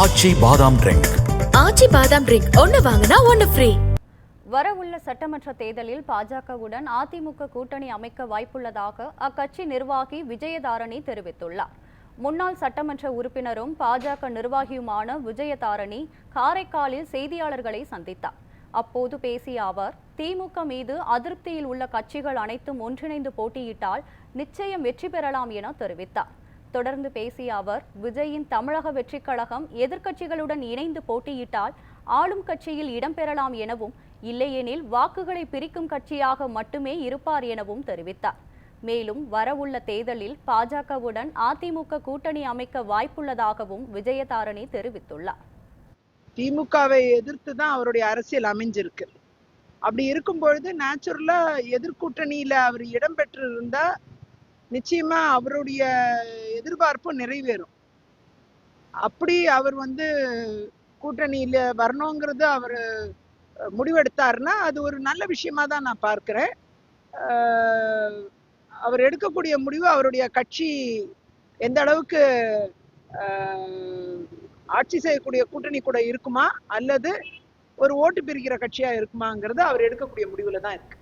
ஆச்சி பாதாம் ட்ரிங்க். ஆச்சி பாதாம் ட்ரிங்க் ஒன்னு வாங்கினா ஒன்னு ஃப்ரீ. வரவுள்ள சட்டமன்ற தேர்தலில் பாஜகவுடன் அதிமுக கூட்டணி அமைக்க வாய்ப்புள்ளதாக அக்கட்சி நிர்வாகி விஜயதாரணி தெரிவித்துள்ளார். முன்னாள் சட்டமன்ற உறுப்பினரும் பாஜக நிர்வாகியுமான விஜயதாரணி காரைக்காலில் செய்தியாளர்களை சந்தித்தார். அப்போது பேசிய அவர், திமுக மீது அதிருப்தியில் உள்ள கட்சிகள் அனைத்தும் ஒன்றிணைந்து போட்டியிட்டால் நிச்சயம் வெற்றி பெறலாம் என தெரிவித்தார். தொடர்ந்து பேசிய அவர், விஜயின் தமிழக வெற்றிக் கழகம் எதிர்க்கட்சிகளுடன் இணைந்து போட்டியிட்டால் ஆளும் கட்சியில் இடம்பெறலாம் எனவும், இல்லையெனில் வாக்குகளை பிரிக்கும் கட்சியாக மட்டுமே இருப்பார் எனவும் தெரிவித்தார். மேலும் வரவுள்ள தேர்தலில் பாஜகவுடன் அதிமுக கூட்டணி அமைக்க வாய்ப்புள்ளதாகவும் விஜயதாரணி தெரிவித்துள்ளார். திமுகவை எதிர்த்து தான் அவருடைய அரசியல் அமைஞ்சிருக்கு. அப்படி இருக்கும் பொழுது நேச்சுரலா எதிர்கூட்டணியில அவர் இடம்பெற்று இருந்தா நிச்சயமா அவருடைய எதிர்பார்ப்பு நிறைவேறும். அப்படி அவர் கூட்டணியில வரணுங்கிறது அவர் முடிவெடுத்தாருன்னா அது ஒரு நல்ல விஷயமா தான் நான் பார்க்கிறேன். அவர் எடுக்கக்கூடிய முடிவு அவருடைய கட்சி எந்த அளவுக்கு ஆட்சி செய்யக்கூடிய கூட்டணி கூட இருக்குமா அல்லது ஒரு ஓட்டு பிரிக்கிற கட்சியா இருக்குமாங்கிறது அவர் எடுக்கக்கூடிய முடிவுல தான் இருக்கு.